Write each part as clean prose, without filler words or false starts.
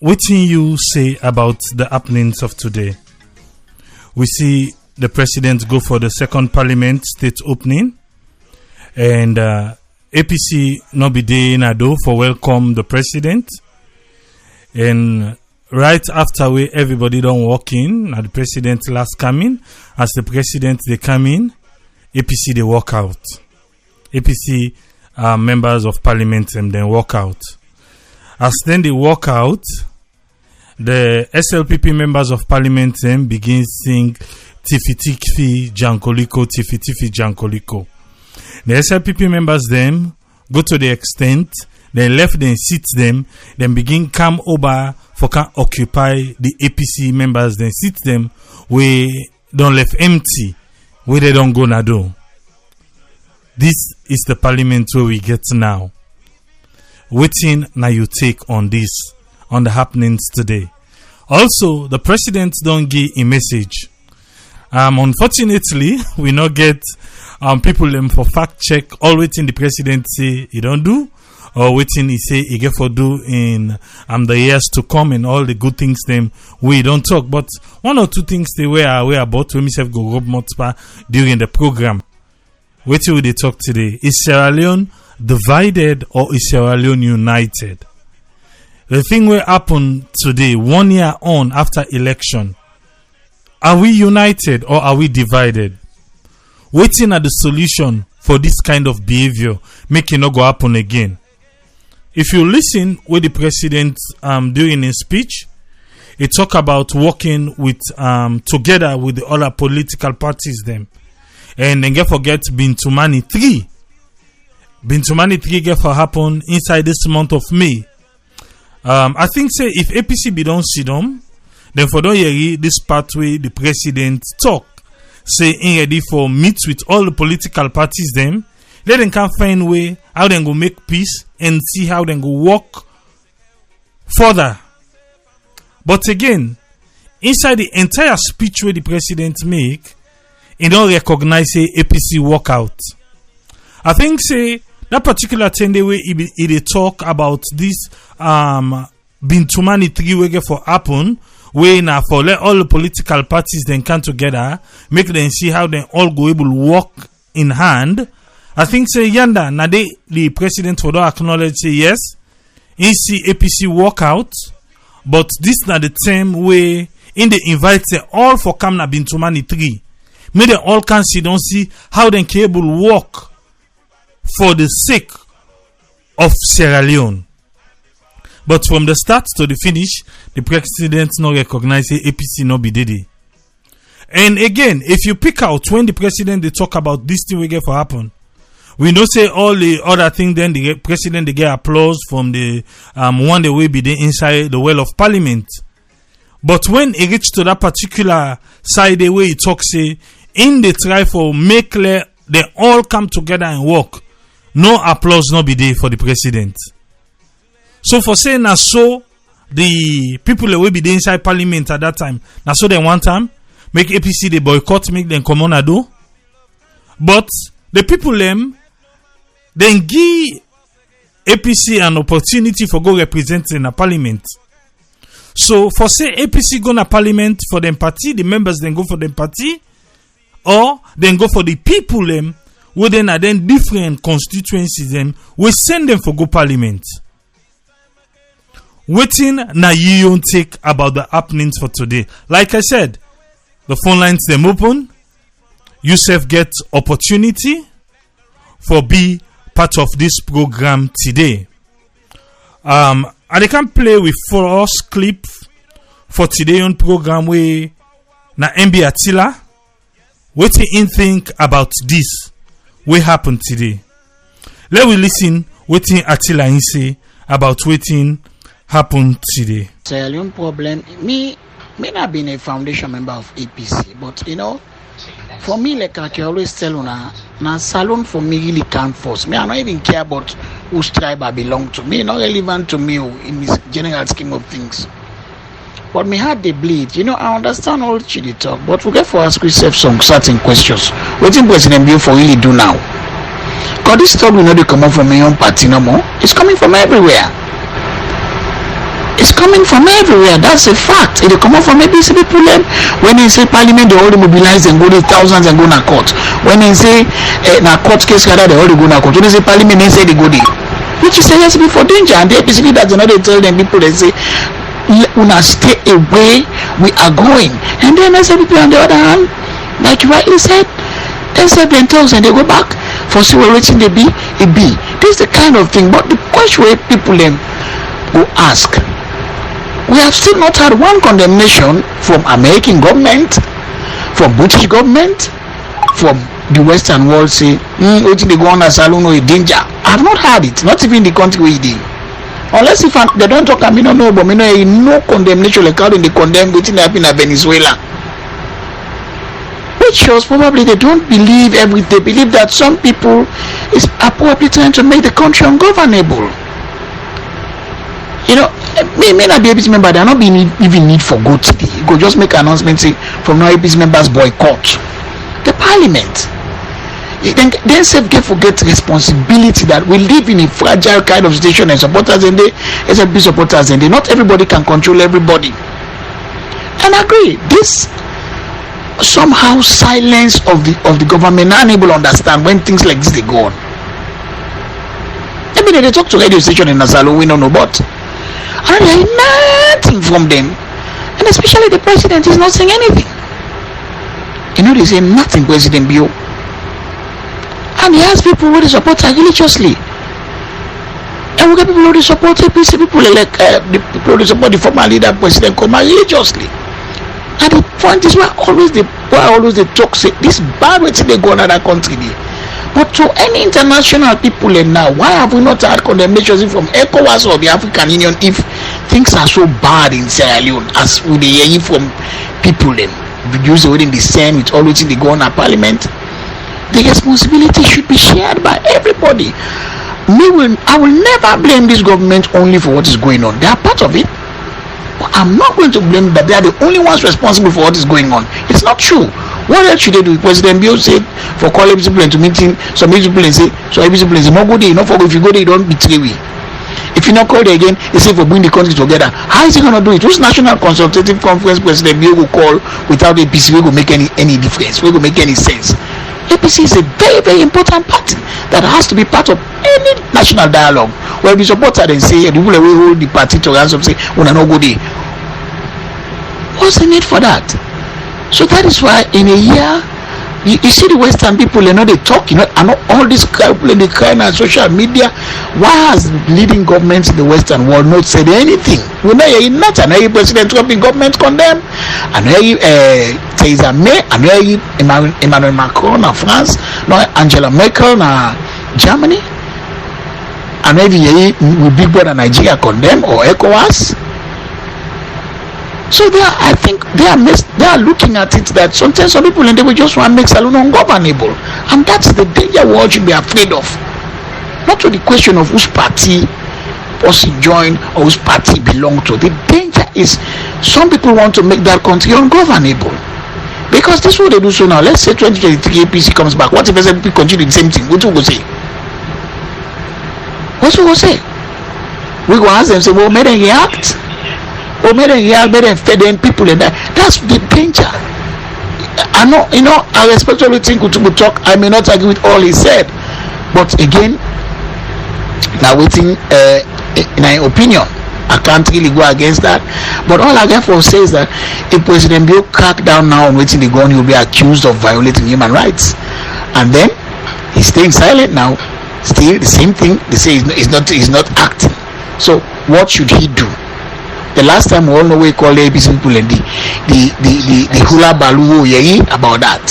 what can you say about the happenings of today? We see the president go for the second parliament state opening, and APC no be there in Ado for welcome the president. And right after we everybody don't walk in, and the president last come in, as the president they come in, APC they walk out. APC members of parliament and then walk out. As then they walk out, the SLPP members of parliament then begin sing Tifi Tifi Jankoliko, Tifi Tifi Jankoliko. The SLPP members them go to the extent, they left them sit them, then begin come over for can occupy the APC members, then sit them, we don't left empty, where they don't go na do. This is the parliament where we get now. Waiting now you take on this, on the happenings today. Also, the president don't give a message. Unfortunately, we not get people them for fact check all waiting the president say he don't do, or waiting he say he get for do in the years to come, and all the good things them we don't talk. But one or two things they were aware about when myself go rub mouth during the program. What will they talk today? Is Sierra Leone divided or is Sierra Leone united? The thing will happen today, 1 year on after election. Are we united or are we divided? Waiting at the solution for this kind of behavior, make it not go happen again. If you listen with the president during his speech, he talk about working with together with the other political parties them. And then get forget Bintumani 3. Bintumani 3 get for happen inside this month of May. I think say if APC be don't see them, then for don't hear this pathway the president talk. Say in ready for meet with all the political parties them. Let them can find way how they go make peace and see how they go walk further. But again, inside the entire speech where the president make, he don't recognize say APC walkout. I think say that particular 10-day way he talk about this Bintumani 3 way for happen, where now for let all the political parties then come together, make them see how they all go able to work in hand. I think say yanda now the president for don't acknowledge say yes, he see APC walkout, but this not the same way in the invite say all for come na Bintumani 3. May they all can see, don't see how they can able work for the sake of Sierra Leone. But from the start to the finish, the president not recognize APC no be dedi. And again, if you pick out when the president they talk about this thing will get for happen, we know say all the other thing then the president they get applause from the one that will be there inside the well of parliament. But when it reach to that particular side the way he talks say in the try for make clear they all come together and work, no applause no be there for the president. So for saying na so the people that will be there inside parliament at that time, na so they want time make APC they boycott, make them come on do. But the people them then give APC an opportunity for go represent in a parliament. So for say APC go na parliament for them party, the members then go for them party, or then go for the people them where then are then different constituencies them, we send them for go parliament. Waiting na you take about the happenings for today. Like I said, the phone lines them open. You self get opportunity for be part of this program today. And they can play with for us clip for today on program where na MB Attila. What do you think about this? What happened today? Let we listen what Attila say about what happened today. Sierra Leone problem. Me not been a foundation member of APC, but you know, for me, like I always tell you now, salon for me really can't force me. I don't even care about whose tribe I belong to. Me not relevant to me in this general scheme of things. But me heart they bleed. You know, I understand all she talk, but we get for ask yourself some certain questions. What in President Bill for really do now? Because this talk will not come out from my own party no more. It's coming from everywhere. It's coming from everywhere. That's a fact. It come up from APC people. When they say parliament, they already mobilize and go to thousands and go to court. When they say na court case, they already go to court. When they say parliament, they say they go there. Which is a recipe for danger. And the APC leaders, they tell them people, they say, "Una stay away. We are going." And then SLP on the other hand, like you rightly said, SLP themselves and they go back for see what rating they be. It be. This is the kind of thing. But the question where people then go ask. We have still not had one condemnation from American government, from British government, from the Western world say, what they go on as salon or a danger. I have not had it, not even in the country where it is. Unless if they don't talk, I mean, no, but me no condemnation like how they condemn what's happening in Venezuela. Which shows probably they don't believe everything. They believe that some people are probably trying to make the country ungovernable. You know, may not be APC member, they are not being even need for go today. You go just make an announcement say from now APC members boycott the parliament. Then self get forget responsibility that we live in a fragile kind of situation and supporters and they SFP supporters and they not everybody can control everybody. And I agree, this somehow silence of the government unable to understand when things like this they go on. Maybe they talk to radio station in Nazalo, we don't know, but I don't hear nothing from them. And especially the president is not saying anything. You know, they say nothing, President Bio. And he has people who support her religiously. And we get people who support APC, people like the people who support the former leader, President Koma, religiously. And the point is why always they talk, say this bad way they go on other country. But to any international people now, why have we not had condemnations from ECOWAS or the African Union if things are so bad in Sierra Leone as we hear from people them reduce within the same with all waiting they go on a parliament? The responsibility should be shared by everybody. I will never blame this government only for what is going on. They are part of it. But I'm not going to blame that they are the only ones responsible for what is going on. It's not true. What else should they do? President Bio said for calling people into meeting, some people say, so every people say, no go there, not for if you go there, you don't betray me. If you not call there again, they say for bring the country together. How is he gonna do it? Whose national consultative conference President Bio will call without APC will make any difference, will make any sense? APC is a very, very important party that has to be part of any national dialogue. Where we support her and say the people will hold the party to ransom say, we not go there. What's the need for that? So that is why in a year, you see the Western people, they talk, and all this people they cry on social media. Why has leading governments in the Western world not said anything? We know you're not. I know you President Trump in government condemn. I know you Theresa May. I know you Emmanuel Macron in France. No, Angela Merkel in Germany. I know you Big Brother Nigeria condemn or ECOWAS. So I think they are looking at it that sometimes some people and they will just want to make Salon ungovernable, and that's the danger we all should be afraid of. Not to the question of whose party person join or whose party belong to. The danger is some people want to make that country ungovernable, because this is what they do. So now let's say 2023 APC comes back. What if SLP continue the same thing? What will we say? What will we say? We go ask them, say, well, may they react? Or made them fed them people and that's the danger. I know, I respect everything Kutubu talk. I may not agree with all he said, but again, now waiting in my opinion, I can't really go against that. But all I get for say is that if President Bio crack down now on waiting the gun, he'll be accused of violating human rights, and then he's staying silent now. Still the same thing. They say he's not acting. So what should he do? The last time we all know we call the APC people and the hula balu about that.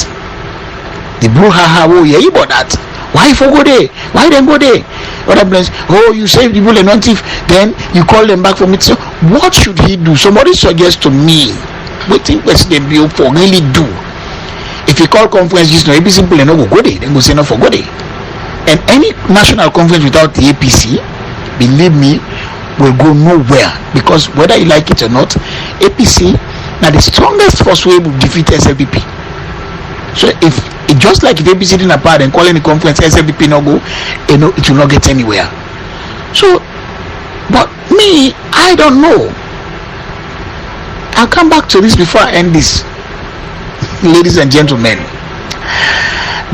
The blue haha about that. Why for go there? Why them go there? Other place, you save the people and not if then you call them back from it. So what should he do? Somebody suggests to me what think President Bio for really do. If he call conference just no APC people and no go there, then go say no for go there. And any national conference without the APC, believe me, will go nowhere, because whether you like it or not, APC now the strongest force will defeat SLPP. So if it just like if APC didn't apart and calling the conference SLPP no go, it will not get anywhere. So but Me, I don't know. I'll come back to this before I end this, ladies and gentlemen.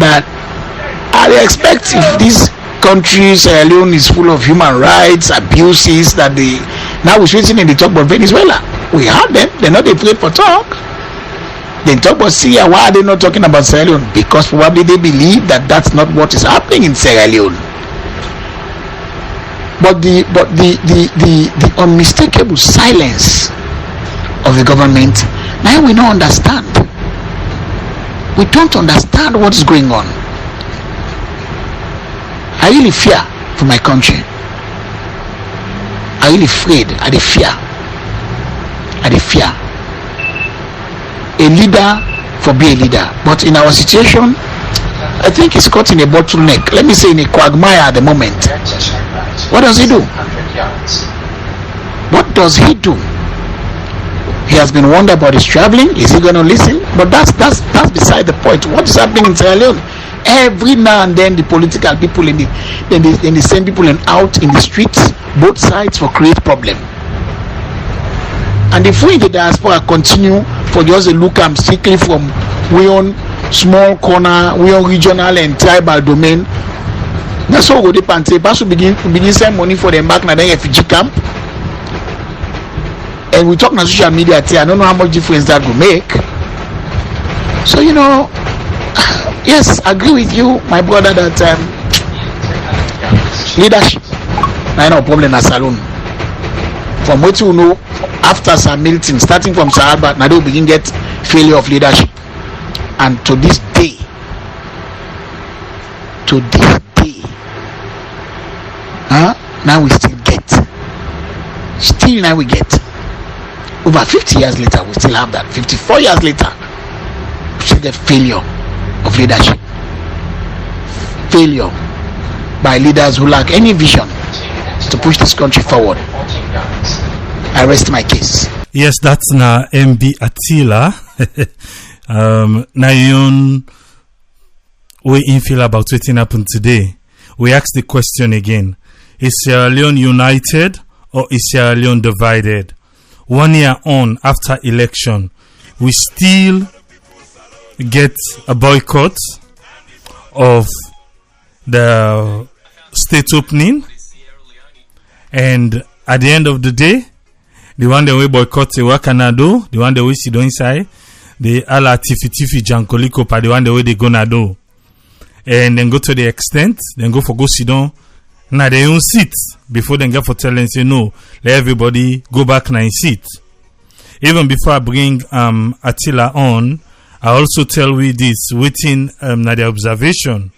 That I expect if this country, Sierra Leone, is full of human rights abuses, that they now we're switching in the talk about Venezuela. We have them, they're not afraid for talk. They talk about Syria. Why are they not talking about Sierra Leone? Because probably they believe that that's not what is happening in Sierra Leone. But the unmistakable silence of the government, now we don't understand. We don't understand what is going on. I really fear for my country. I really afraid. I fear. A leader for be a leader, but in our situation, I think he's caught in a bottleneck. Let me say in a quagmire at the moment. What does he do? What does he do? He has been warned about his traveling. Is he going to listen? But that's beside the point. What is happening in Sierra Leone? Every now and then, the political people they send people out in the streets, both sides, for create problem. And if we in the diaspora continue for just a look and strictly from we on small corner, we on regional and tribal domain, that's how we go and say, Pass begin send money for them back in the refugee camp. And we talk on social media, I don't know how much difference that will make. So, yes, I agree with you, my brother, that leadership, I know problem at Salon. From what you know, after Sam Milton, starting from Sir Albert, now they begin get failure of leadership. And to this day, now we still get. Over 50 years later, we still have that. 54 years later, we still get failure of leadership. Failure by leaders who lack any vision to push this country forward. I rest my case. Yes, that's na MB Attila. Na yon way in feel about what happened today. We ask the question again. Is Sierra Leone united or is Sierra Leone divided? 1 year on after election, we still get a boycott of the state opening, and at the end of the day, the one that we boycott the work and do, the one that we sit inside, the ala tifi jankoliko pa the one that we they gonna do, and then go to the extent, then go sit down na their own seat before they get for telling say no, let everybody go back na in seat. Even before I bring Attila on, I also tell we this waiting na the observation.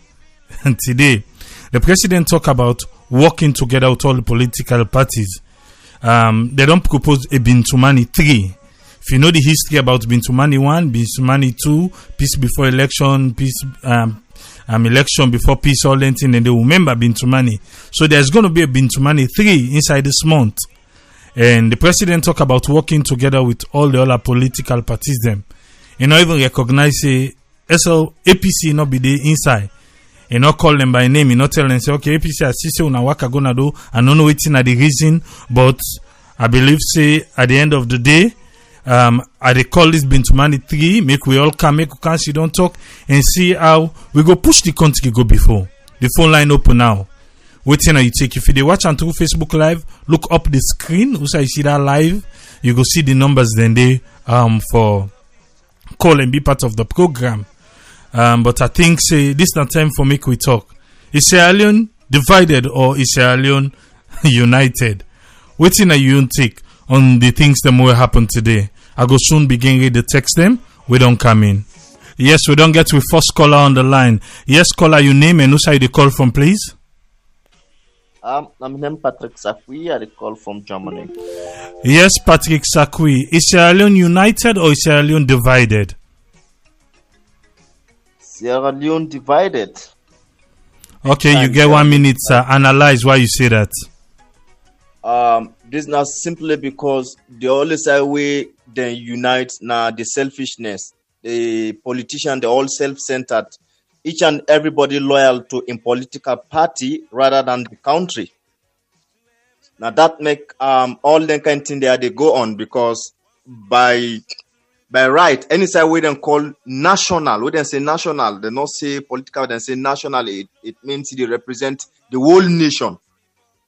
And today, the president talk about working together with all the political parties. They don't propose a Bintumani 3. If you know the history about Bintumani 1, Bintumani 2, peace before election, peace election before peace, all that thing, and they remember Bintumani. So there's going to be a Bintumani 3 inside this month. And the president talk about working together with all the other political parties them. You know, even recognize APC not be there inside. You not call them by name, you not tell them say, okay, APC I see say una waka gonna do, I don't know waiting at the reason, but I believe say at the end of the day, I they call this Bintumani 3, make we all come, make we can sit down talk and see how we go push the country go before. The phone line open now. Waiting you take. If you watch on through Facebook Live, look up the screen. Also, you see that live, you go see the numbers then they for call and be part of the program. But I think say this not time for make we talk. Is Sierra Leone divided or is Sierra Leone united? Waiting you take on the things that will happen today. I go soon begin read the text them. We don't come in. Yes, we don't get with first caller on the line. Yes, caller, your name and who side you call from, please? I'm named Patrick Sakwi. I call from Germany. Yes, Patrick Sakwi. Is Sierra Leone united or is Sierra Leone divided? Sierra Leone divided. Okay, you get 1 minute, sir. Analyze why you say that. This is not simply because the only side way they unite now the selfishness. The politician, they're all self-centered. Each and everybody loyal to a political party rather than the country. Now that make all the kind of thing there they go on, because by right, any side we don't call national, we don't say national, they not say political, they say national. It means they represent the whole nation.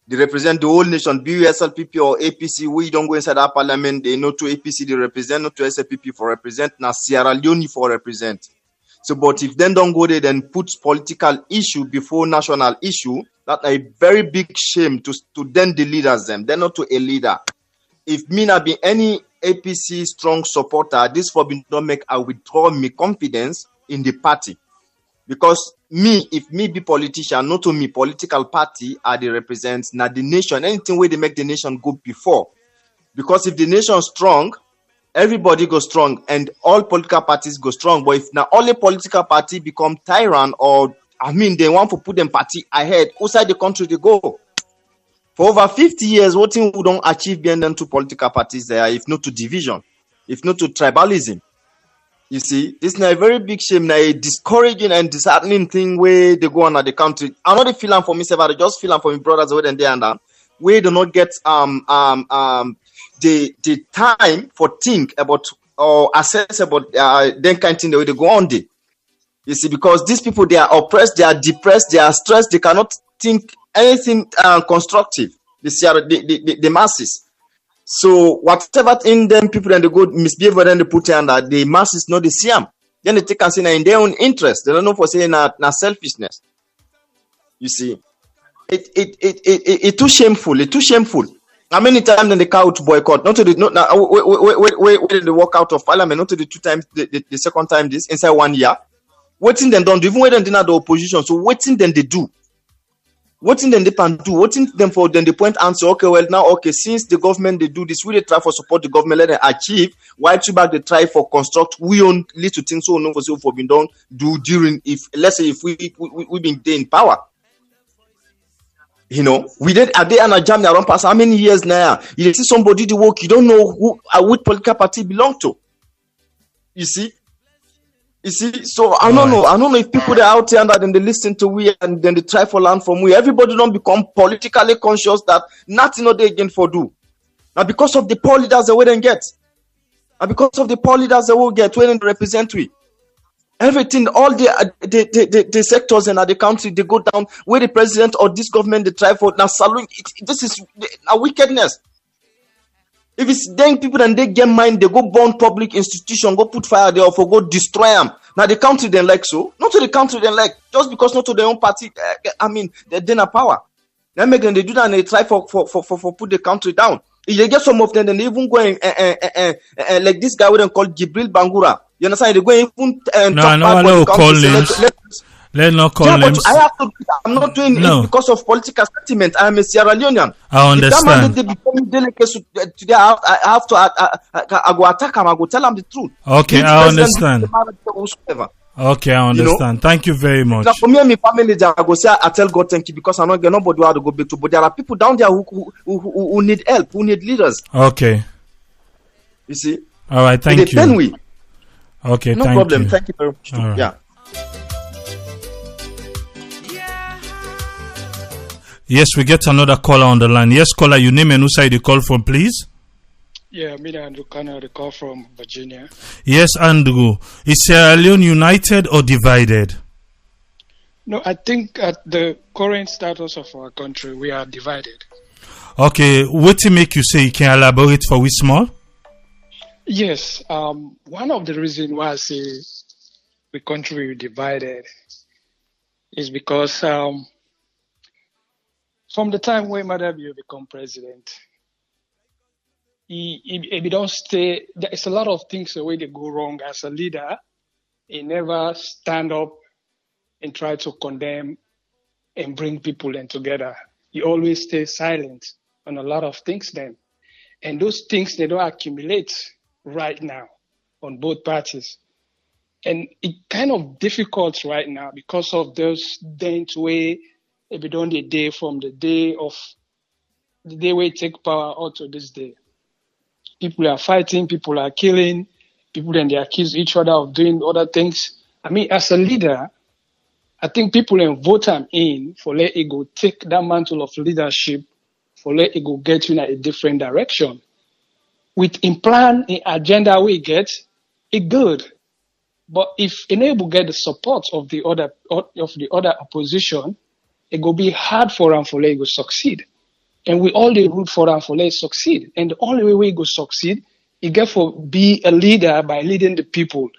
They represent the whole nation, be SLPP or APC. We don't go inside our parliament. They know to APC they represent, not to SLPP for represent, now Sierra Leone for represent. So, but if then don't go there, then put political issue before national issue, that's a very big shame to then the leaders them. They're not to a leader. If me not be any APC strong supporter, this for me don't make I withdraw me confidence in the party. Because me, if me be politician, not to me political party are the represents now the nation, anything where they make the nation go before. Because if the nation strong, everybody goes strong and all political parties go strong. But if now only political party become tyrant, or they want to put them party ahead, outside the country they go. For over 50 years, what thing we don't achieve behind them two political parties there, if not to division, if not to tribalism. You see, this is a very big shame, a discouraging and disheartening thing where they go on at the country. I'm not feeling for myself, I just feeling for my brothers over there and there, where they not get the time for think about or assess about them kind of thing the way they go on there. You see, because these people, they are oppressed, they are depressed, they are stressed, they cannot think anything constructive. The masses. So whatever in them people then they go misbehave, then they put under the masses not the see them. Then they take and say in their own interest. They don't know for saying na selfishness. You see, it too shameful. It's too shameful. How many times then they couch boycott? Not to the not now. Where they walk out of parliament? Not to the 2 times. The second time this inside 1 year. Waiting then don't do even when they deny the opposition. So waiting then they do. Waiting then they can do. Waiting them for then the point answer. Okay, well now since the government they do this, we they try for support the government, let them achieve. Why too back they try for construct? We own little things so no for being done do during if let's say if we been there in power. You know, we did a day and a jam around past how many years now? You see somebody the work, you don't know which political party belong to. You see, so I don't know if people are out there and then they listen to we and then they try for land from we. Everybody don't become politically conscious that nothing they again for do. Now because of the poor leaders they wouldn't get. And because of the poor leaders they will get when they represent we. Everything, all the sectors in the country, they go down where the president or this government they try for now saloon. This is a wickedness. If it's then people and they get mind, they go burn public institution, go put fire there, or for go destroy them. Now the country then like so, not to the country then like just because not to their own party. They're then a power. Then make them they do that and they try for put the country down. If they get some of them, then they even go and like this guy we don't call Jibril Bangura. You understand? They go even talk about call names. Let's not call names. But I have to. I'm not doing it because of political sentiment. I am a Sierra Leonean. I understand. If that man they become delicate today, I have to. I go attack him. I go tell him the truth. Okay, I understand. Okay, I understand. You know? Thank you very much. Now, for me and my family, I go say I tell God thank you because I don't get nobody where to go back to. But there are people down there who need help, who need leaders. Okay. You see. All right. Thank you. Then we. Okay. No problem. Thank you very much. Right. Yeah. Yes, we get another caller on the line. Yes, caller, your name and who side you call from, please? Yeah, me and Andrew Kana, the call from Virginia. Yes, Andrew. Is Sierra Leone united or divided? No, I think at the current status of our country, we are divided. Okay, what to make you say? You can elaborate for we small? Yes, one of the reasons why I say the country is divided is because from the time when Madabio become president, he don't stay. There's a lot of things the way they go wrong as a leader. He never stand up and try to condemn and bring people in together. He always stays silent on a lot of things then. And those things, they don't accumulate right now on both parties. And it's kind of difficult right now because of those days where if you don't the day from the day we take power out to this day. People are fighting, people are killing, people then they accuse each other of doing other things. I mean, as a leader, I think people then vote him in for let it go take that mantle of leadership for let it go get you in a different direction. With in plan, in agenda we get it good. But if enable get the support of the other opposition, it will be hard for them for let go succeed. And we all the root for them for let succeed. And the only way we go succeed, it get for be a leader by leading the people.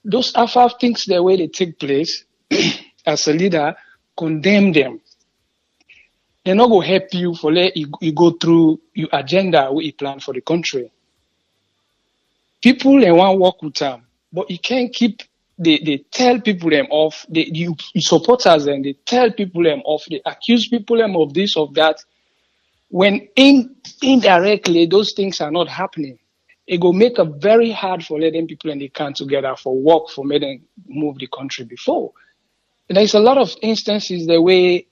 Those are things the way they take place as a leader, condemn them. They're not going to help you for let you go through your agenda what you plan for the country. People they want to work with them, but you can't keep they tell people them off. You supporters and they tell people them off. They accuse people them of this of that. When indirectly those things are not happening, it will make it very hard for letting people and they come together for work for making move the country before. And there's a lot of instances the way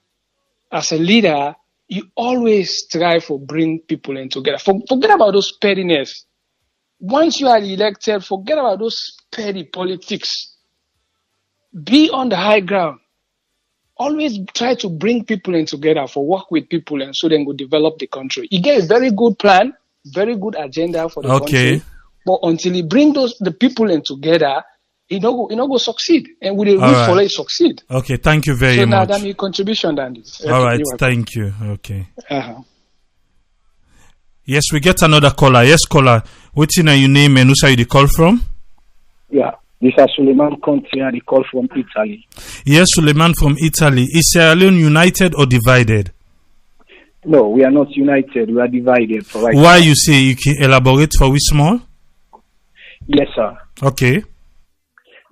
as a leader you always strive for bring people in together. Forget about those pettiness. Once you are elected, forget about those petty politics. Be on the high ground. Always try to bring people in together for work with people and so then go develop the country. You get a very good plan, very good agenda for the country. But until you bring the people in together, you know go succeed. And we will root for it succeed. Okay, thank you very much. So now that's my contribution, Dandy. All right, thank you. Okay. Uh-huh. Yes, we get another caller. Yes, caller. What's in your name and who's you the call from? Yeah, this is Suleiman Conti, the call from Italy. Yes, Suleiman from Italy. Is Sierra Leone united or divided? No, we are not united. We are divided. For right Why now. you say you can elaborate for we small? Yes, sir. Okay.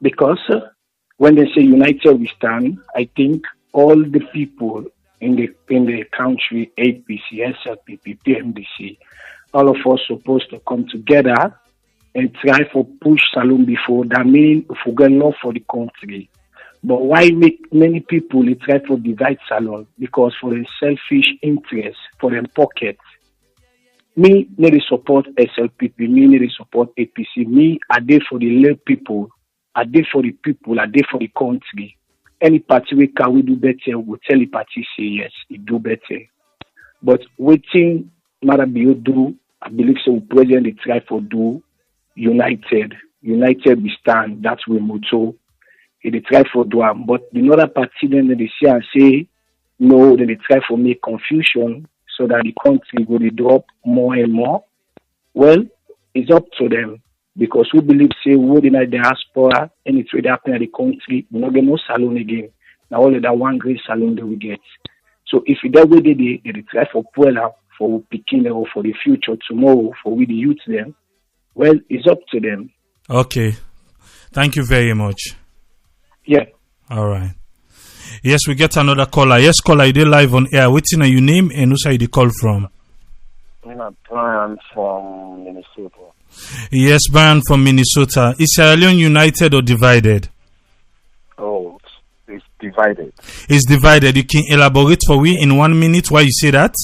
Because when they say united we stand, I think all the people in the country, APC, SLPP, PMDC, all of us supposed to come together and try for push Salon before. That means if we get love for the country. But why make many people try for divide Salon? Because for their selfish interest, for their pocket. Me need to support SLPP, me need to support APC. Me, I did for the lay people, I did for the people, I did for the country. Any party we can we do better, we'll tell the party say yes, it do better. But waiting Marabio do, I believe so president they try for do united we stand, that's we motto. They try for do them. But the other party then they see and say no, then they try for make confusion so that the country will drop more and more. Well, it's up to them. Because we believe, say, we in the diaspora, and it's really happening in the country, we're not getting no salon again. Now, only that one great salon that we get. So, if that way they try for Puella, for picking or for the future tomorrow, for we the youth them, well, it's up to them. Okay. Thank you very much. Yeah. All right. Yes, we get another caller. Yes, caller, you did live on air. What's in your name and who's you call from? I'm Brian from Minnesota. Yes, Brian from Minnesota. Is Sierra Leone united or divided? Oh, it's divided. It's divided. You can elaborate for we in 1 minute why you say that?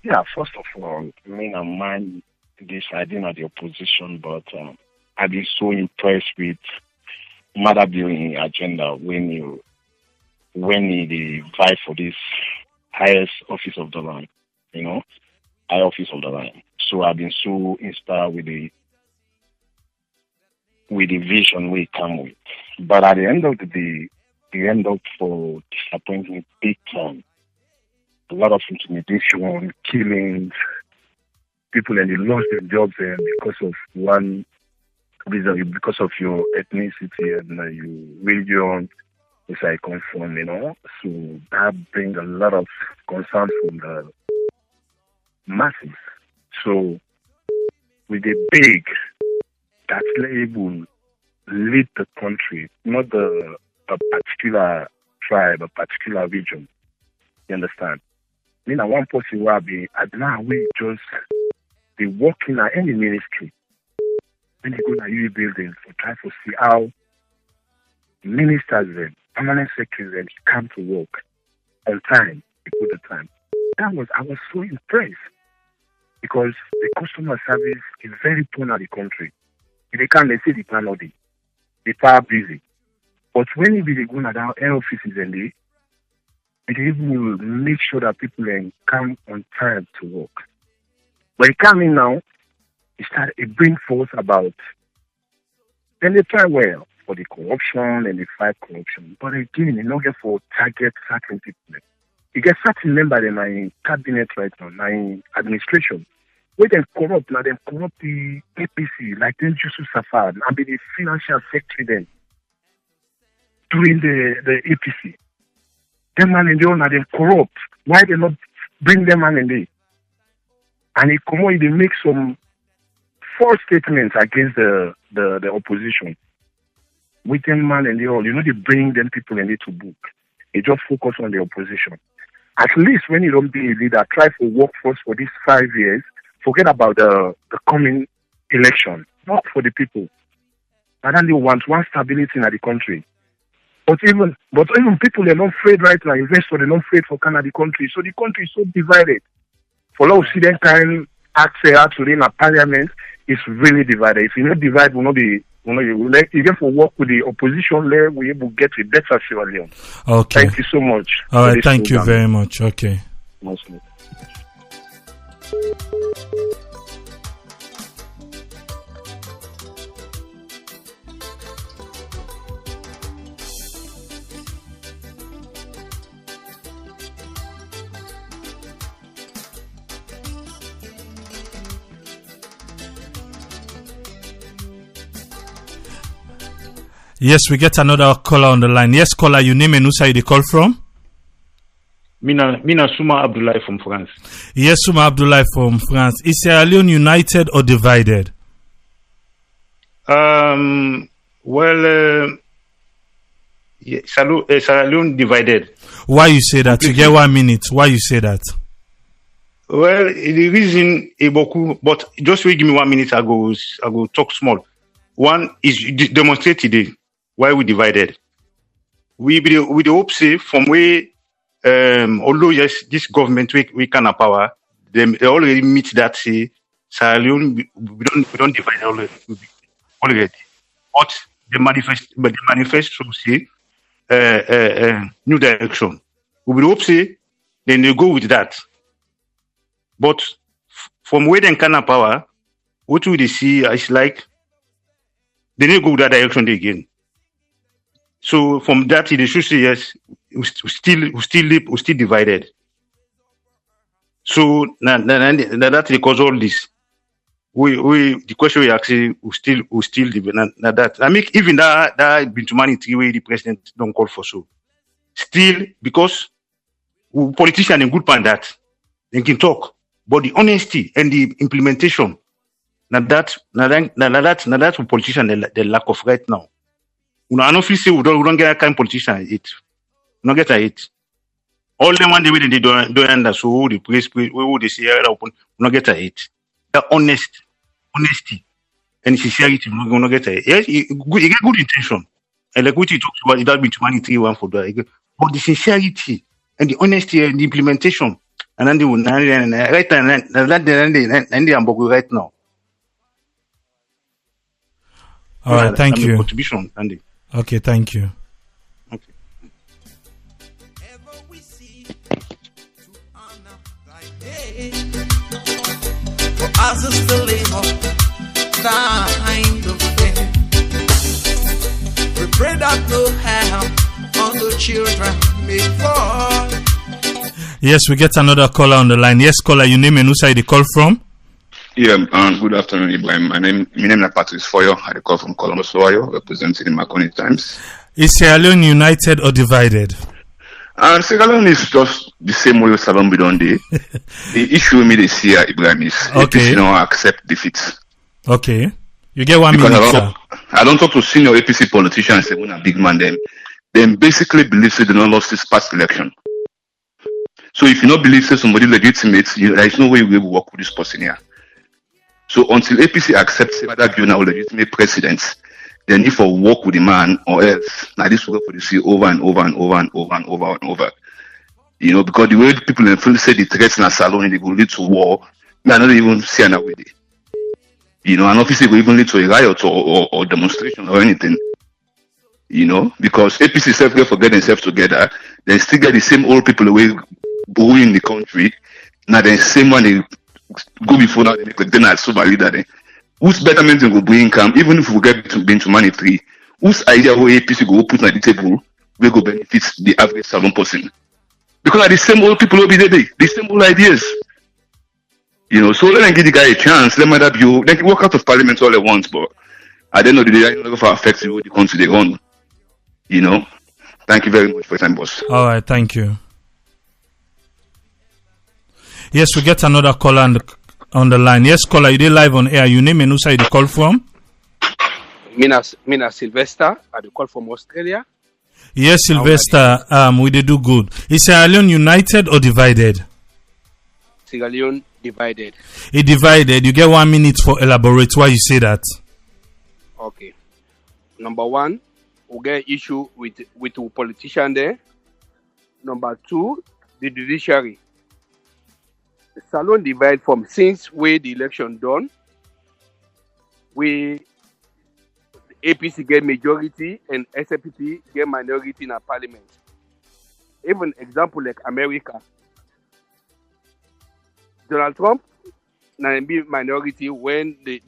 Yeah, first of all, I'm mind deciding at the opposition, but I've been so impressed with Mother Building agenda when you fight for this highest office of the land, high office of the land. So I've been so inspired with the vision we come with. But at the end of the day, we end up for disappointing big time. A lot of intimidation, killings, people and they lost their jobs because of one reason, because of your ethnicity and your religion, which I come from, So that brings a lot of concern from the masses. So, we beg that able lead the country, not a particular tribe, a particular region. You understand? One person will be at now we just they work in any ministry. When they go to UA buildings for try to see how ministers and permanent secretaries come to work on time, they put the time. I was so impressed. Because the customer service is very poor in the country. If they can't, they say they cannot be. They are busy. But when you be going at our air offices and It will make sure that people come on time to work. When it comes in now, it brings forth about, then they try well for the corruption and they fight corruption. But again, in order for target certain people, you get certain members in my cabinet right now, my administration, where they corrupt, now they corrupt the APC, like then Yusuf Safar, and be the financial secretary then, doing the APC. Them man in the owner, they corrupt. Why they not bring them man in there? And he come on, they make some false statements against the opposition. With them man and they all, they bring them people in there to book. They just focus on the opposition. At least when you don't be a leader, try for workforce for these 5 years. Forget about the coming election. Work for the people. And then they want one stability in the country. But even people are not afraid right now. Investors are not afraid for Canada country. So the country is so divided. For now, see them kind act to in a parliament is really divided. If you not divide, will not be. You get for work with the opposition there, we able to get a better Sierra Leone. Okay. Thank you so much. All right. Thank you very much. Okay. Mostly. Yes, we get another caller on the line. Yes, caller, your name and who side you call from? Mina Suma Abdoulaye from France. Yes, Suma Abdoulaye from France. Is Sierra Leone united or divided? Sierra Leone divided. Why you say that? You get 1 minute. Why you say that? Well, the reason but just wait, give me 1 minute. I go talk small. One is demonstrate today why we divided. We hope say from where although yes, this government we can have power, they already meet that say Sierra Leone we don't divide already. But the manifesto say new direction. We will hope say then they go with that. But from where they can have power, what we see is like they need to go that direction again. So from that, they should say yes, we still divided. So now that because all this, the question we ask, we still divided. Now that I mean, even that been to humanity where the president don't call for so. Still, because politicians are good pan that they can talk, but the honesty and the implementation. Now that's what politicians they lack of right now. I don't feel say we don't get a kind of politician it. We don't get it. All the one the way they don't understand so the place we they say we don't get it. The honesty and sincerity we don't get it. Yes, you get good intention. And like what you talked about, it has been humanity one for that. But the sincerity and the honesty and the implementation and then they right and they are right now. All right, thank you. Contribution, Andy. Okay, thank you. Okay. For us is the labor, time of faith. We pray that no harm on the children may fall. Yes, we get another caller on the line. Yes, caller, your name and who side you call from? Yeah, good afternoon, Ibrahim. My name is Patrice Foyo. I call from Columbus, Ohio, representing the Marconi Times. Is Sierra Leone united or divided? Sierra Leone is just the same way Salon Bidon Day. The issue with me this year, Ibrahim, is APC don't accept defeat. Okay. You get 1 minute, sir. I don't talk to senior APC politicians and say, when a big man, them basically believe they don't lost this past election. So if you don't believe somebody legitimate, there is no way we will work with this person here. So until APC accepts whether given our legitimate precedents, they need for work with the man or else. Now this will go for the sea over and over and over and over and over and over. Because the way people in the say the threats in a salon they will lead to war, I don't even see another way. And obviously will even lead to a riot or demonstration or anything. You know, because APC self get forget themselves together, then still get the same old people away who in the country. Now the same one they go before now they make like then as super leader then. Whose betterment will bring income, even if we get to be into monetary, whose idea who APC go put on the table will go benefit the average salon person. Because are the same old people will be there, the same old ideas. You know, so let them give the guy a chance, let matter be they can walk out of parliament all at once, but at the end of the day, I don't know if it affects the country they run. You know. Thank you very much for your time, boss. All right, thank you. Yes, we get another caller on the line. Yes, caller, you did live on air. Your name and who side you call from? Mina Sylvester, I call from Australia. Yes, Sylvester, we did do good. Is Sierra Leone united or divided? Sierra Leone divided. It divided. You get 1 minute for elaborate why you say that. Okay. Number one, we get issue with the politician there. Number two, the judiciary. The Salon divide from since where the election done, we APC get majority and SPP get minority in a parliament. Even example like America. Donald Trump now be minority when the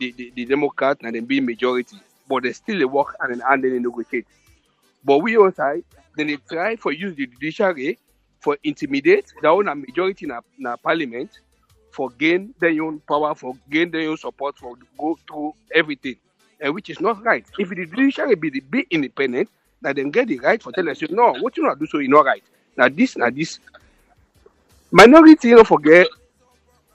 Democrat now be majority. But they still work and they negotiate. But we outside, then they try for use the judiciary for intimidate their own majority in a parliament for gain their own power, for gain their own support, for go through everything. And which is not right. If the judiciary be independent, now then get the right for telling us, no, what you not do so is not right. Now this. Minority, you don't forget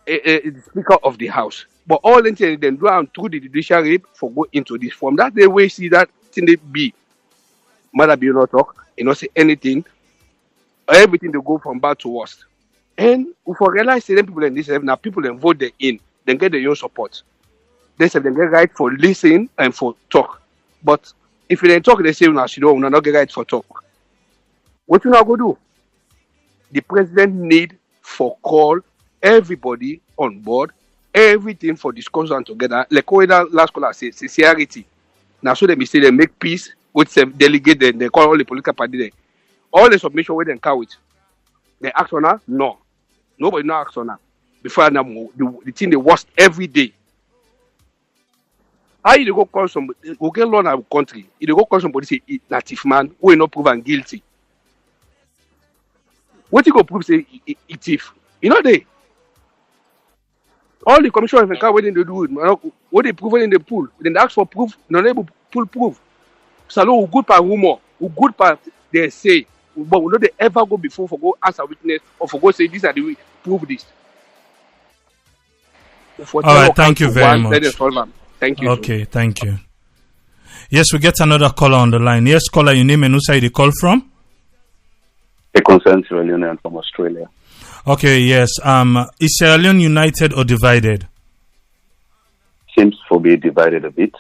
the Speaker of the House. But all the things then go through the judiciary for go into this form. That's the way see that thing they be. Mother be not talk, you not say anything. Everything they go from bad to worst. And we for realize them people in this now people then vote they in, then get their own support. They say they get right for listen and for talk. But if you don't talk, they say no, she don't not get right for talk. What you not go do? The president need for call everybody on board, everything for discussion together. Like what that last caller say, sincerity. Now so they say they make peace with some delegate, they call all the political party there. All the submission where they can with. They act on her? No. Nobody not act on her. Before now, the thing they worst every day. How you go call somebody, go get law in our country, you go call somebody say native man who is not proven guilty. What you go prove say it thief? You know they all the commission of the car what they do it, what they prove in the pool, then they ask for proof, not able to prove. So who good par rumor, who good par they say, but we know they ever go before for go ask a witness or for go say this are the way prove this. All right, thank you very much. Thank you. Okay, thank you. Yes, we get another caller on the line. Yes, caller, your name and who side you call from? A concern Sierra Leone from Australia. Okay, yes. Is Sierra Leone united or divided? Seems to be divided a bit.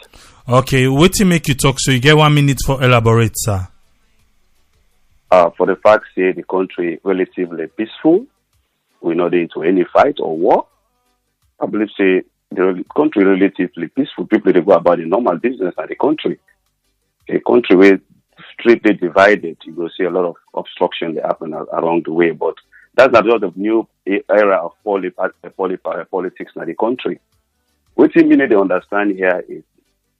Okay, what to make you talk? So you get 1 minute for elaborate, sir. For the fact say the country relatively peaceful, we're not into any fight or war. I believe say the country relatively peaceful. People they go about the normal business in the country. A country where strictly divided, you will see a lot of obstruction that happen along the way. But that's a lot of new era of politics in the country. What you mean they understand here is,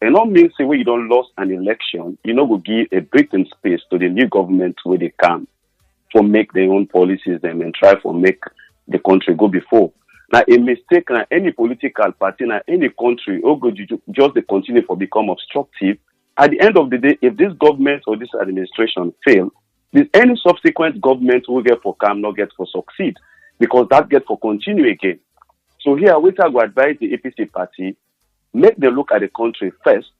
it don't mean say when you don't lose an election, you know, will give a breathing space to the new government where they can for make their own policies them and try for make the country go before. Now, a mistake na any political party na any country or go just they continue for become obstructive. At the end of the day, if this government or this administration fail, this any subsequent government will get for come, not get for succeed, because that get for continue again. So here, we will advise the APC party, make them look at the country first,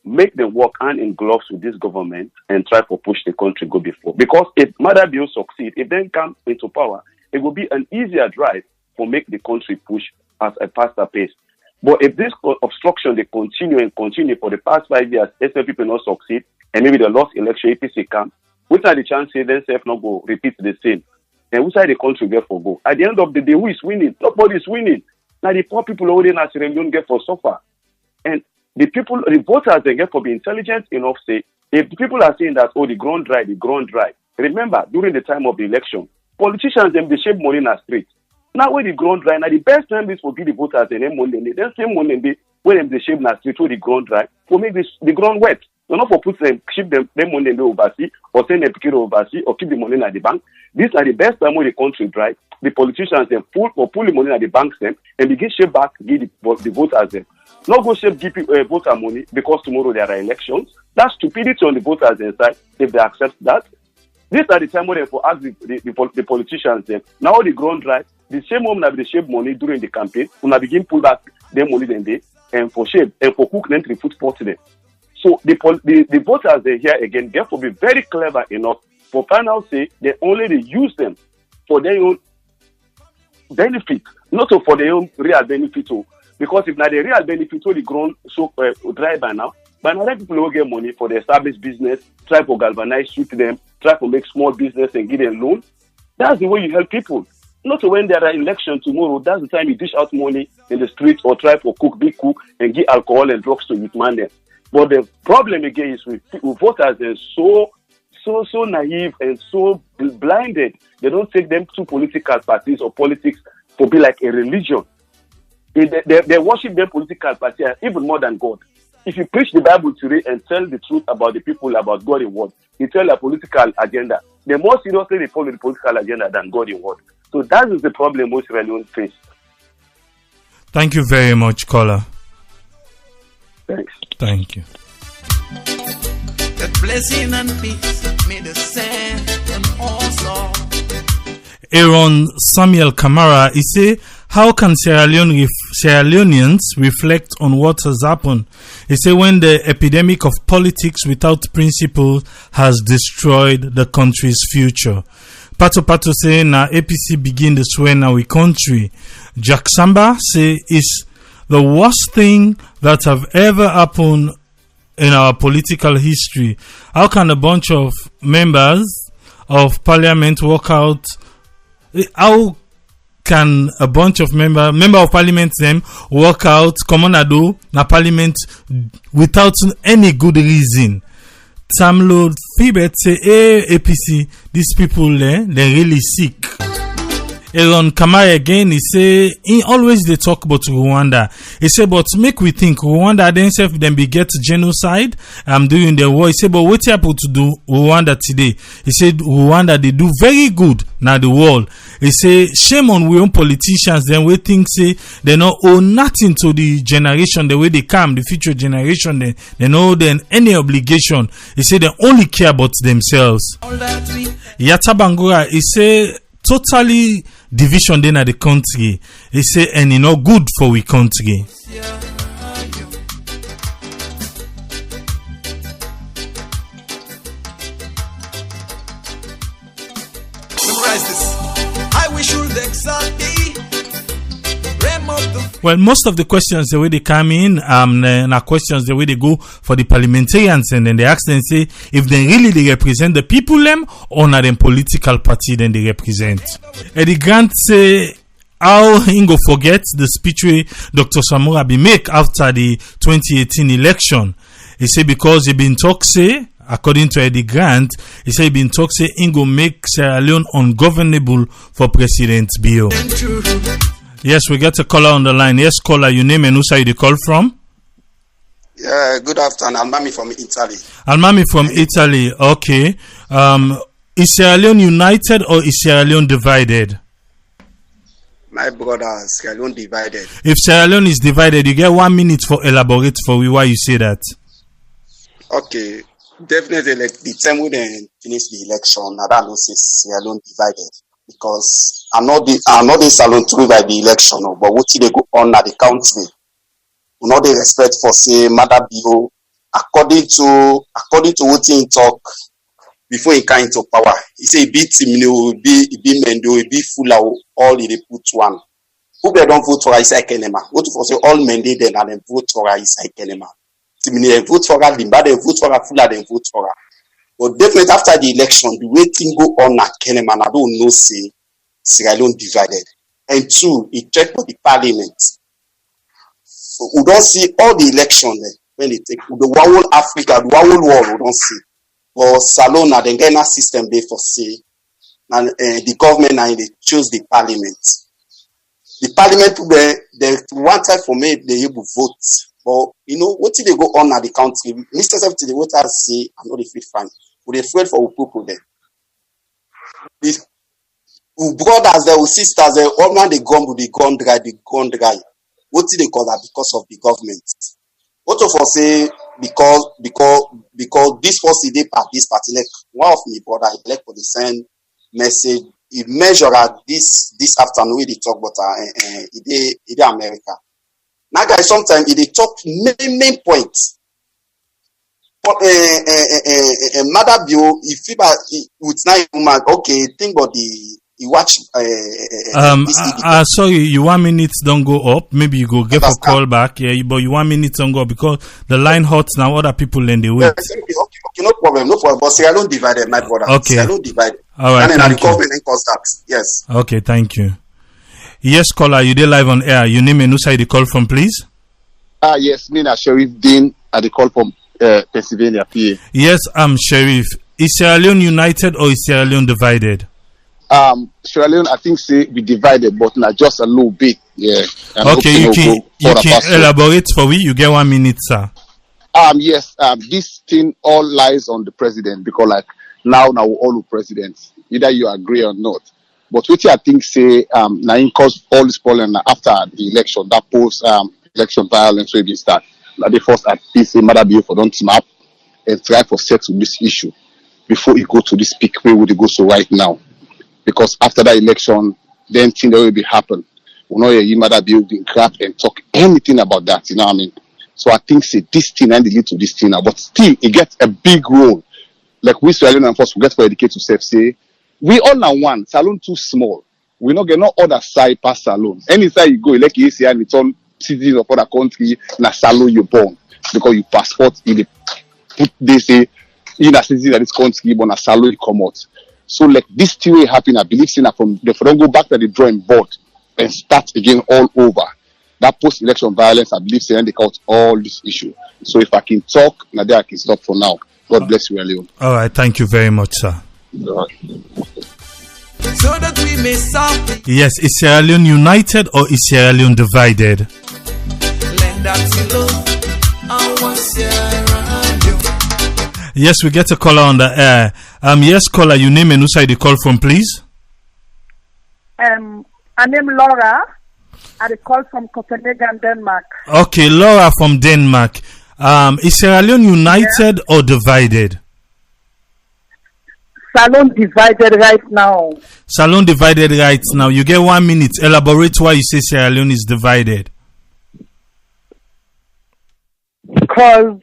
make them work hand in gloves with this government and try to push the country go before. Because if Mother Bill succeed, if they come into power, it will be an easier drive for make the country push at a faster pace. But if this obstruction they continue for the past 5 years, SM people not succeed, and maybe the lost election APC come, which are the chances themselves not go repeat the same? And which side the country get for go? At the end of the day, who is winning? Nobody is winning. Now the poor people already don't get for suffer. And the people, the voters, they get for be intelligent enough say, If the people are saying that, oh, the ground dry, remember, during the time of the election, politicians, they shape money in the street. Now, when the ground dry, now the best time is for give the voters and then same money, when they shape in the street, where the ground dry, for make the ground wet. So not for put them, ship them money in the overseas, or send them to overseas, or keep the money at the bank. These are the best time when the country dry. The politicians, they pull the money at the banks, them, and begin shape back, give the voters them. Not go shape give voter money because tomorrow there are elections. That's stupidity on the voters inside if they accept that. These are the time when they for ask the politicians them. Now the ground dry, the same one that they shape money during the campaign, when they begin pull back their money then they and for shape and for cook them to food sport them. So the voters they here again, therefore be very clever enough for final say they only use them for their own benefit, not for their own real benefit. Because if not the real benefit, the ground so dry by now people will get money for the established business, try to galvanize, shoot them, try to make small business and give them loan. That's the way you help people. Not when there are elections tomorrow, that's the time you dish out money in the streets or try to big cook and give alcohol and drugs to youth man them. But the problem again is with voters, they're so naive and so blinded. They don't take them to political parties or politics to be like a religion. They worship their political party even more than God. If you preach the Bible today and tell the truth about the people, about God in word, you tell a political agenda. They more seriously they follow the political agenda than God in word. So that is the problem most Israelis face. Thank you very much, caller. Thanks. Thank you. That blessing and peace may descend and also. Aaron Samuel Kamara, he say, how can Sierra Leoneans reflect on what has happened? He say, when the epidemic of politics without principle has destroyed the country's future. Pato say, na APC begin the swear now we country. Jack Samba say, it's the worst thing that have ever happened in our political history. How can a bunch of members of parliament walk out? How can a bunch of member of parliament them walk out, common na parliament without any good reason? Samlo Fibet say, hey, APC, these people they really sick. Aaron Kamara again, he say, he always they talk about Rwanda. He say, but make we think Rwanda themselves then beget genocide during the war. He say, but what happened to do Rwanda today? He said Rwanda they do very good now the world. He say, shame on we own politicians then we think say they not owe nothing to the generation the way they come, the future generation they know then any obligation. He say they only care about themselves. Yata Bangura, he say totally division then at the country. He say and it's not good for we country. Summarize this. I wish you the exactly. Well, most of the questions the way they come in are questions the way they go for the parliamentarians, and then they ask them say if they really they represent the people them or not them political party then they represent. Eddie Grant say how he go forget the speech way Dr. Samura be make after the 2018 election. He say because he been talk say, according to Eddie Grant, he say he been talk say he go make Sierra Leone ungovernable for President Bio. Yes, we get a caller on the line. Yes, caller, your name and who side you call from? Yeah, good afternoon. Almami from Italy. Almami from Italy. Okay. Is Sierra Leone united or is Sierra Leone divided? My brother, Sierra Leone divided. If Sierra Leone is divided, you get 1 minute for elaborate for why you say that. Okay. Definitely, like the time we then finish the election, I don't know say Sierra Leone divided. Because I'm not the salon through by the election, but what they go on at the country. We know the respect for say Mother Bio according to what he talk before he came into power. He say he beat him, he be Mendo, he be Fula, all he put one. Who they don't vote for is Kenema. What for say all Mende then and then vote for is Kenema. Timini vote for her, Limba they vote for her, Fula then vote for her. But definitely after the election, the way things go on at Keneman, I don't know, say, Sierra Leone divided. And two, it checked for the parliament. So we don't see all the election there. when they take the whole Africa, the whole world, we don't see. But Salon and the Ghana system they foresee, and the government and they choose the parliament. The parliament, the one time for me they able vote. But you know what did they go on at the country? Mr. Safety, the voters say, I know they feel fine. But they afraid for people there. These brothers there, sisters there, all man they gone with the gun dry. What did they call that? Because of the government. What of us say because this was the day part, this party like one of me brother like for the same message. He measure at this afternoon we they talk about it America. Now guys, sometimes they talk main points. But Mother Bio, if you with now okay, think about you watch sorry, you 1 minute don't go up. Maybe you go get a call back. Yeah, but you 1 minute don't go up because the line hot now. Other people in the way. Yes, okay, no problem. But Sierra Leone divided, my brother. Okay. Sierra Leone divided. All right. And then the Thank you. government cause that. Yes. Okay, thank you. Yes, caller, you did live on air. Your name and who side the call from, please? Yes, me na Sheriff Dean at the call from Pennsylvania, PA. Yes, I'm Sheriff. Is Sierra Leone united or is Sierra Leone divided? Sierra Leone, I think say we divided, but not just a little bit. Yeah. Okay, you can elaborate for me. You get 1 minute, sir. Yes. This thing all lies on the president because like now we all presidents. Either you agree or not. But what I think say now in cause all this problem after the election, that post election violence will be start. Like the first APC Mother Bio for don't team up and try for settle this issue before it go to this peak where would it go so right now. Because after that election, then thing that will be happen. You know, you Mother Bio didn't grab and talk anything about that, you know what I mean? So I think say this thing and lead to this thing now, but still it gets a big role. Like we Australian and first we get for educate to self say we all now one salon too small. We not get no other side past salon. Any side you go, like you see, and it's all citizens of other country, na salon you born because you passport in the put they say in a citizen of this country, but na salon you come out. So like this thing will happen. I believe saying from the don't go back to the drawing board and start again all over. That post-election violence, I believe saying they count all this issue. So if I can talk, now there I can stop for now. God bless you, Leone. All right, thank you very much, sir. So that we may solve. Yes, is Sierra Leone united or is Sierra Leone divided? Yes, we get a caller on the air. Yes, caller, your name and who side the call from, please? I name Laura. I call from Copenhagen, Denmark. Okay, Laura from Denmark. Is Sierra Leone united or divided? Salon divided right now. Salon divided right now. You get 1 minute. Elaborate why you say Sierra Leone is divided. Because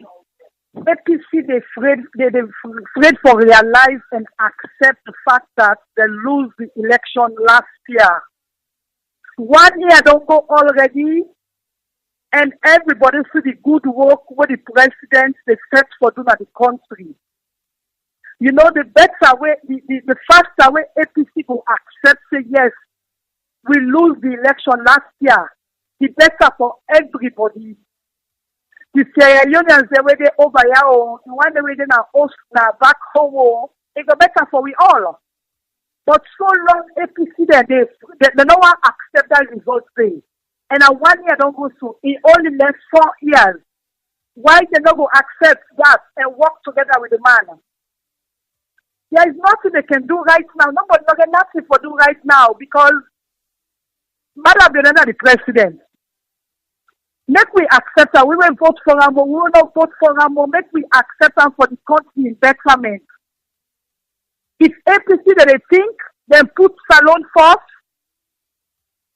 APC they afraid for realize and accept the fact that they lose the election last year. 1 year don't go already, and everybody see the good work with the president they set for doing at the country. You know, the better way, the faster way APC will accept, say, yes, we lose the election last year, the better for everybody. The Sierra Leoneans, the way they over here, or the one way they now host now back home, it's better for we all. But so long APC they no one accept that result thing. And a 1 year don't go through, it only left 4 years. Why they not go accept that and work together with the man? There is nothing they can do right now. Nobody not get nothing for do right now because Madam Benana the president. Make we accept her. We will vote for her, but we will not vote for her. Make we accept her for the country in betterment. If APC that they think, then put Salon first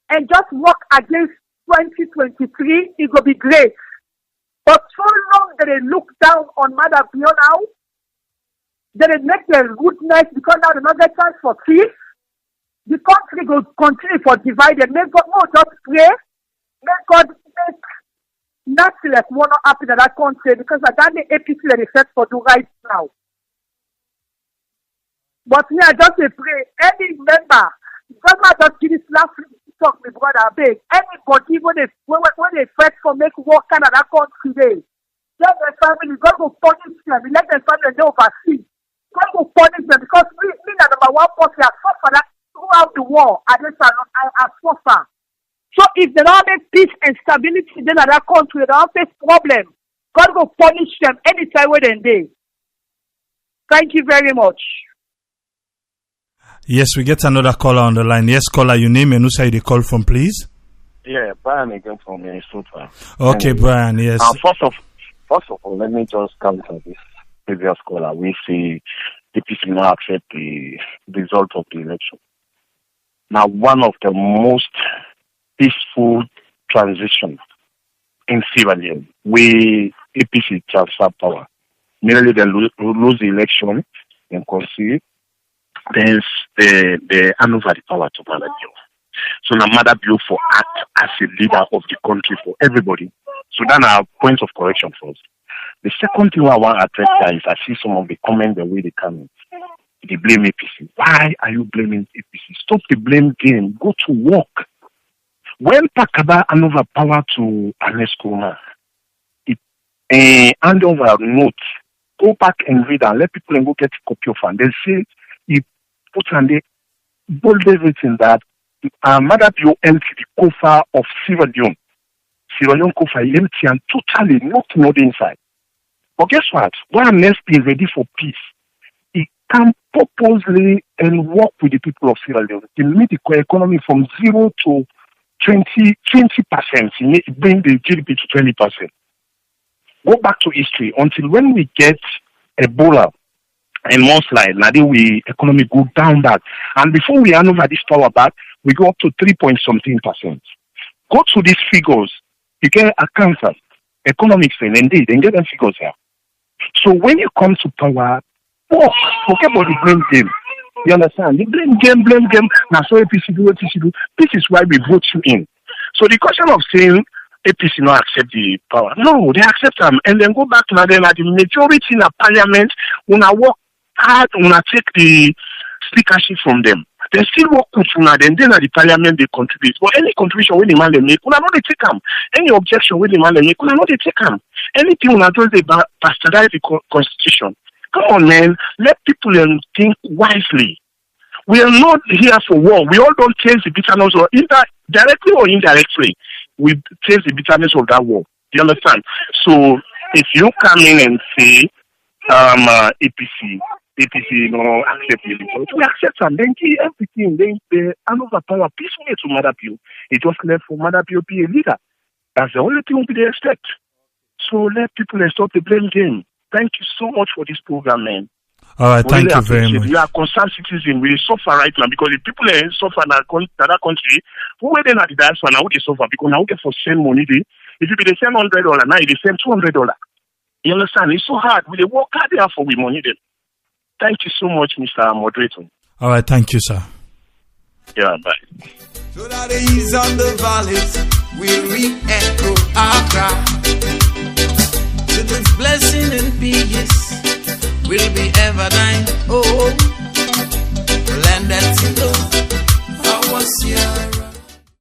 and just work against 2023, it will be great. But so long that they look down on Madam now, that they make their goodness because now they not get chance for peace. The country will continue for divided. May God just pray. May God make nothing like what not happen in that country because I got the APC that they set for do right now. But me, I just pray any member, God just give this last talk, my brother, beg anybody when they fight for make work in that country today. Then family, God will punish them. Let the family they oversee. God will punish them because we are number one person has suffered that throughout the war. I suffer. So if they don't make peace and stability in that country, they don't face problem. God will punish them anytime within day. Thank you very much. Yes, we get another caller on the line. Yes, caller, your name and who say you call from, please? Yeah, Brian again from Minnesota. Okay, Brian, yes. First of all, let me just counter this previous caller. We see the people not accept the result of the election. Now, one of the most peaceful transition in Sierra Leone, we APC transfer power. Merely they lose the election and concede, then they hand over the power to Mother Bio. So now Mother Bio for act as a leader of the country for everybody. So that's our point of correction first. The second thing I want to address there is I see some of the comments the way they come in. They blame APC. Why are you blaming APC? Stop the blame game. Go to work. When Pakaba hand over power to Ernest Kouma, hand over a note, go back and read and let people go get a copy of it. They say he put on the bold everything that Mother Bio empty the coffer of Sierra Leone. Sierra Leone coffer empty and totally nothing on the inside. But guess what? When Ernest is ready for peace, he can purposely and work with the people of Sierra Leone. He made the economy from 0 to 20%. He bring the GDP to 20%. Go back to history until when we get Ebola and mudslide, now then we economy go down back. And before we hand over this power back, we go up to 3.something%. Go to these figures, you get accounts, economics, and indeed, and get them figures here. So when you come to power, forget about the blame game. You understand? The blame game. Now, so APC do. This is why we vote you in. So the question of saying APC not accept the power, no, they accept them and then go back to them at the majority in the parliament. When I work hard, when I take the speakership from them, they still work with una. Then at the parliament they contribute. But any contribution when the man they make, una not they take them. Any objection when the man they make, una not they take them. Anything una do they bastardize the constitution. Come on, man. Let people think wisely. We are not here for war. We all don't taste the bitterness, or directly or indirectly, we taste the bitterness of that war. Do you understand? So if you come in and say APC, accept the result, we accept them. Then give everything. Then they hand over power peacefully to Mother Bio. It just left for Mother Bio be a leader. That's the only thing we expect. So let people stop the blame game. Thank you so much for this program, man. All right, thank you very much. We are concerned citizens. We suffer right now because the people suffer in that country. Who were then at the diaspora now they suffer because now they for send money. If you be the same $100, now they send $200. You understand? It's so hard. We work hard there for we money then. Thank you so much, Mr. Moderator. All right, thank you, sir. Yeah, bye. So that the hills and the valleys will re-echo our cry. Children's blessing and peace will be ever thine. Oh, land that's in love. How was your